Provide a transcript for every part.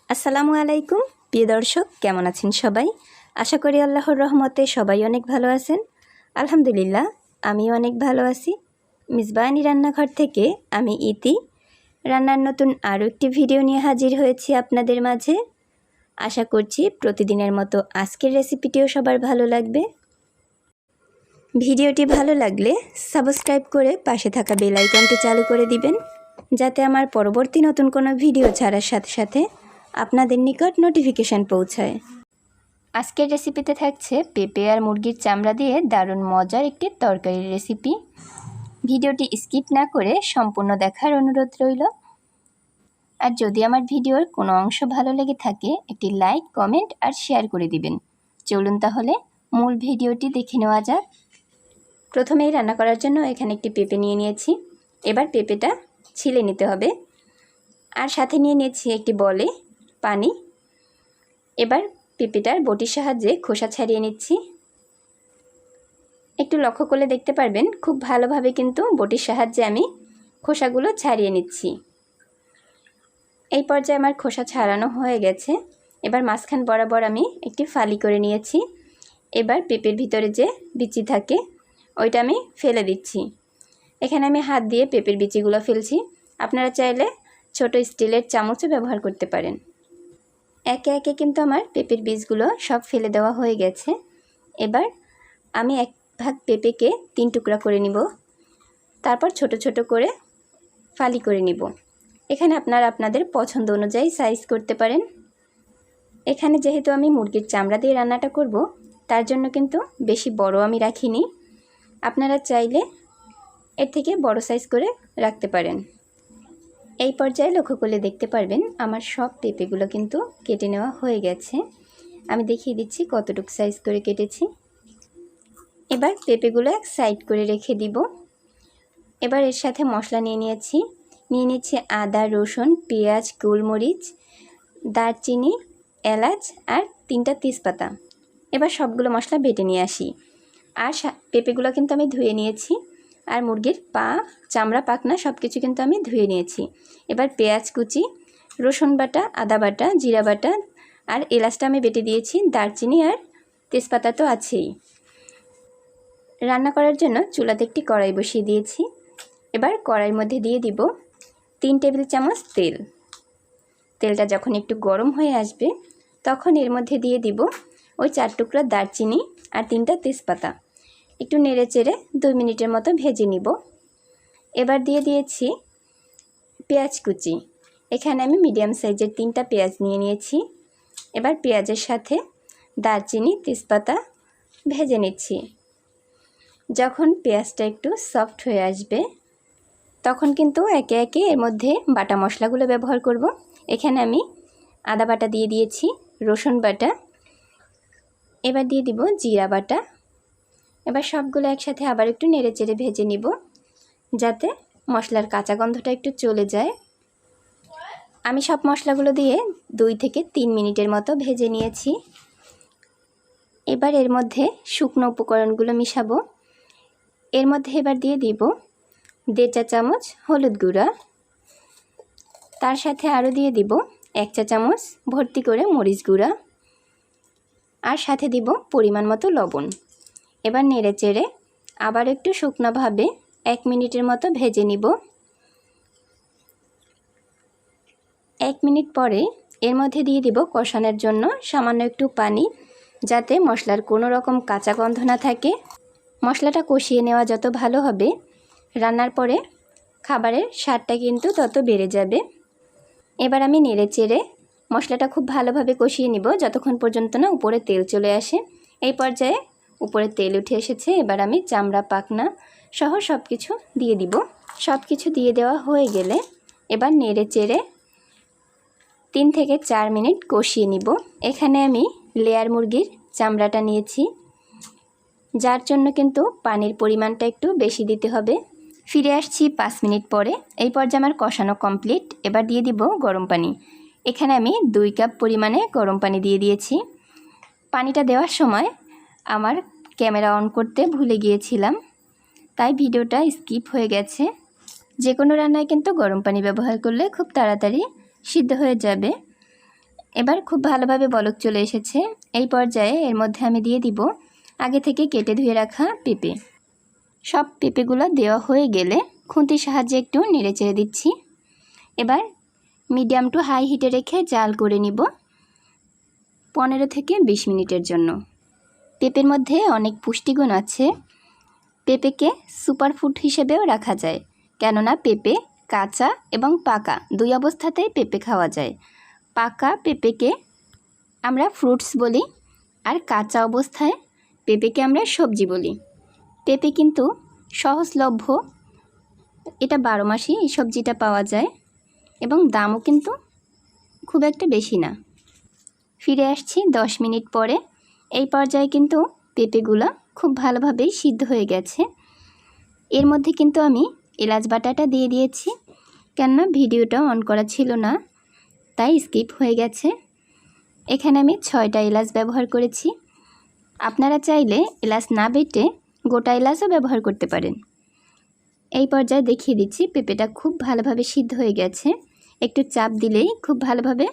আসসালামু আলাইকুম প্রিয় দর্শক, কেমন আছেন সবাই? আশা করি আল্লাহর রহমতে সবাই অনেক ভালো আছেন। আলহামদুলিল্লাহ, আমিও অনেক ভালো আছি। মিসবাহানি রান্নাঘর থেকে আমি ইতি রান্নার নতুন আরও একটি ভিডিও নিয়ে হাজির হয়েছি আপনাদের মাঝে। আশা করছি প্রতিদিনের মতো আজকের রেসিপিটিও সবার ভালো লাগবে। ভিডিওটি ভালো লাগলে সাবস্ক্রাইব করে পাশে থাকা বেল আইকনটি চালু করে দিবেন, যাতে আমার পরবর্তী নতুন কোনো ভিডিও ছাড়ার সাথে সাথে আপনাদের নিকট নোটিফিকেশান পৌঁছায়। আজকের রেসিপিতে থাকছে পেঁপে আর মুরগির চামড়া দিয়ে দারুণ মজার একটি তরকারির রেসিপি। ভিডিওটি স্কিপ না করে সম্পূর্ণ দেখার অনুরোধ রইল। আর যদি আমার ভিডিওর কোনো অংশ ভালো লেগে থাকে একটি লাইক, কমেন্ট আর শেয়ার করে দিবেন। চলুন তাহলে মূল ভিডিওটি দেখে নেওয়া যাক। প্রথমেই রান্না করার জন্য এখানে একটি পেঁপে নিয়ে নিয়েছি। এবার পেঁপেটা ছিলে নিতে হবে। আর সাথে নিয়ে নিয়েছি একটি বলে পানি। এবার পেঁপেটার বটির সাহায্যে খোসা ছাড়িয়ে নিচ্ছি। একটু লক্ষ্য করলে দেখতে পারবেন খুব ভালোভাবে কিন্তু বটির সাহায্যে আমি খোসাগুলো ছাড়িয়ে নিচ্ছি। এই পর্যায়ে আমার খোসা ছাড়ানো হয়ে গেছে। এবার মাঝখান বরাবর আমি একটি ফালি করে নিয়েছি। এবার পেঁপের ভিতরে যে বিচি থাকে ওইটা আমি ফেলে দিচ্ছি। এখানে আমি হাত দিয়ে পেঁপের বিচিগুলো ফেলছি। আপনারা চাইলে ছোট স্টিলের চামচও ব্যবহার করতে পারেন। একে একে কিন্তু আমার পেঁপের বীজগুলো সব ফেলে দেওয়া হয়ে গেছে। এবার আমি এক ভাগ পেঁপেকে 3 টুকরা করে নিব। তারপর ছোট ছোট করে ফালি করে নিব। এখানে আপনারা আপনাদের পছন্দ অনুযায়ী সাইজ করতে পারেন। এখানে যেহেতু আমি মুরগির চামড়া দিয়ে রান্নাটা করব, তার জন্য কিন্তু বেশি বড় আমি রাখিনি। আপনারা চাইলে এর থেকে বড় সাইজ করে রাখতে পারেন। এই পর্যায়ে লক্ষ্য করলে দেখতে পারবেন আমার সব পেঁপেগুলো কিন্তু কেটে নেওয়া হয়ে গেছে। আমি দেখিয়ে দিচ্ছি কতটুকু সাইজ করে কেটেছি। এবার পেঁপেগুলো এক সাইড করে রেখে দিব। এবার এর সাথে মশলা নিয়ে নিয়েছি আদা, রসুন, পেঁয়াজ, গোলমরিচ, দারচিনি, এলাচ আর 3টা তেজপাতা। এবার সবগুলো মশলা বেটে নিয়ে আসি। আর পেঁপেগুলো কিন্তু আমি ধুয়ে নিয়েছি। আর মুরগির পা, চামড়া, পাখনা সব কিছু কিন্তু আমি ধুয়ে নিয়েছি। এবার পেঁয়াজ কুচি, রসুন বাটা, আদা বাটা, জিরা বাটা আর এলাচটা আমি বেটে দিয়েছি। দারচিনি আর তেজপাতা তো আছেই। রান্না করার জন্য চুলাতে একটি কড়াই বসিয়ে দিয়েছি। এবার কড়াইয়ের মধ্যে দিয়ে দিব 3 টেবিল চামচ তেল। তেলটা যখন একটু গরম হয়ে আসবে তখন এর মধ্যে দিয়ে দিব ওই 4 টুকরা দারচিনি আর 3টা তেজপাতা। একটু নেড়ে চেড়ে 2 মিনিটের মতো ভেজে নিব। এবার দিয়ে দিয়েছি পেঁয়াজ কুচি। এখানে আমি মিডিয়াম সাইজের 3টা পেঁয়াজ নিয়ে নিয়েছি। এবার পেঁয়াজের সাথে দারচিনি, তেজপাতা ভেজে নিচ্ছি। যখন পেঁয়াজটা একটু সফট হয়ে আসবে তখন কিন্তু একে একে এর মধ্যে বাটা মশলাগুলো ব্যবহার করব। এখানে আমি আদা বাটা দিয়ে দিয়েছি, রসুন বাটা, এবার দিয়ে দিব জিরা বাটা। এবার সবগুলো একসাথে আবার একটু নেড়ে চেড়ে ভেজে নিব, যাতে মশলার কাঁচা গন্ধটা একটু চলে যায়। আমি সব মশলাগুলো দিয়ে 2 থেকে 3 মিনিটের মতো ভেজে নিয়েছি। এবার এর মধ্যে শুকনো উপকরণগুলো মিশাবো। এর মধ্যে এবার দিয়ে দিব 1.5 চা চামচ হলুদ গুঁড়া। তার সাথে আরও দিয়ে দিব 1 চা চামচ ভর্তি করে মরিচ গুঁড়া। আর সাথে দিব পরিমাণ মতো লবণ। এবার নেড়ে চেড়ে আবার একটু শুকনোভাবে 1 মিনিটের মতো ভেজে নিব। 1 মিনিট পরে এর মধ্যে দিয়ে দিব কষানোর জন্য সামান্য একটু পানি, যাতে মশলার কোনো রকম কাঁচা গন্ধ না থাকে। মশলাটা কষিয়ে নেওয়া যত ভালো হবে, রান্নার পরে খাবারের স্বাদটা কিন্তু তত বেড়ে যাবে। এবার আমি নেড়ে চেড়ে মশলাটা খুব ভালোভাবে কষিয়ে নিব যতক্ষণ পর্যন্ত না উপরে তেল চলে আসে। এই পর্যায়ে উপরে তেল উঠে এসেছে। এবার আমি চামড়া, পাখনা সহ সব কিছু দিয়ে দিব। সব কিছু দিয়ে দেওয়া হয়ে গেলে এবার নেড়ে চেড়ে 3 থেকে 4 মিনিট কষিয়ে নিব। এখানে আমি লেয়ার মুরগির চামড়াটা নিয়েছি, যার জন্য কিন্তু পানির পরিমাণটা একটু বেশি দিতে হবে। ফিরে আসছি 5 মিনিট পরে। এই পর্যায়ে আমার কষানো কমপ্লিট। এবার দিয়ে দিব গরম পানি। এখানে আমি 2 কাপ পরিমাণে গরম পানি দিয়ে দিয়েছি। পানিটা দেওয়ার সময় আমার ক্যামেরা অন করতে ভুলে গিয়েছিলাম, তাই ভিডিওটা স্কিপ হয়ে গেছে। যে কোনো রান্নায় কিন্তু গরম পানি ব্যবহার করলে খুব তাড়াতাড়ি সিদ্ধ হয়ে যাবে। এবার খুব ভালোভাবে বলক চলে এসেছে। এই পর্যায়ে এর মধ্যে আমি দিয়ে দিব আগে থেকে কেটে ধুয়ে রাখা পেঁপে। সব পেঁপেগুলো দেওয়া হয়ে গেলে খুন্তির সাহায্যে একটু নেড়ে চেড়ে দিচ্ছি। এবার মিডিয়াম টু হাই হিটে রেখে জাল করে নিব 15 থেকে 20 মিনিটের জন্য। পেঁপের মধ্যে অনেক পুষ্টিগুণ আছে। পেঁপেকে সুপারফুড হিসেবেও রাখা যায়, কেননা পেঁপে কাঁচা এবং পাকা দুই অবস্থাতেই পেঁপে খাওয়া যায়। পাকা পেঁপেকে আমরা ফ্রুটস বলি, আর কাঁচা অবস্থায় পেঁপেকে আমরা সবজি বলি। পেঁপে কিন্তু সহজলভ্য, এটা 12 মাসই এই সবজিটা পাওয়া যায় এবং দামও কিন্তু খুব একটা বেশি না। ফিরে আসছি 10 মিনিট পরে। এই পর্যায়ে কিন্তু পেঁপেগুলো খুব ভালোভাবেই সিদ্ধ হয়ে গেছে। এর মধ্যে কিন্তু আমি এলাচ বাটাটা দিয়ে দিয়েছি, কেননা ভিডিওটা অন করা ছিল না, তাই স্কিপ হয়ে গেছে। এখানে আমি 6টা এলাচ ব্যবহার করেছি। আপনারা চাইলে এলাচ না বেটে গোটা এলাচও ব্যবহার করতে পারেন। এই পর্যায়ে দেখিয়ে দিচ্ছি পেঁপেটা খুব ভালোভাবে সিদ্ধ হয়ে গেছে। একটু চাপ দিলেই খুব ভালোভাবে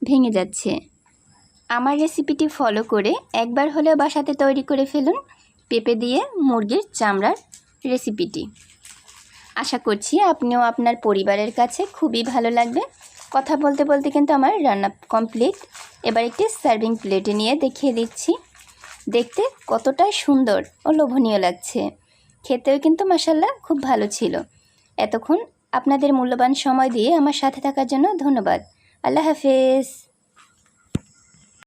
ভেঙে যাচ্ছে। আমার রেসিপিটি ফলো করে একবার হলেও বাসাতে তৈরি করে ফেলুন পেঁপে দিয়ে মুরগির চামড়ার রেসিপিটি। আশা করছি আপনিও আপনার পরিবারের কাছে খুবই ভালো লাগবে। কথা বলতে বলতে কিন্তু আমার রান্না কমপ্লিট। এবার একটি সার্ভিং প্লেটে নিয়ে দেখিয়ে দিচ্ছি। দেখতে কতটা সুন্দর ও লোভনীয় লাগছে, খেতেও কিন্তু মাশাআল্লাহ খুব ভালো ছিল। এতক্ষণ আপনাদের মূল্যবান সময় দিয়ে আমার সাথে থাকার জন্য ধন্যবাদ। আল্লাহ হাফেজ।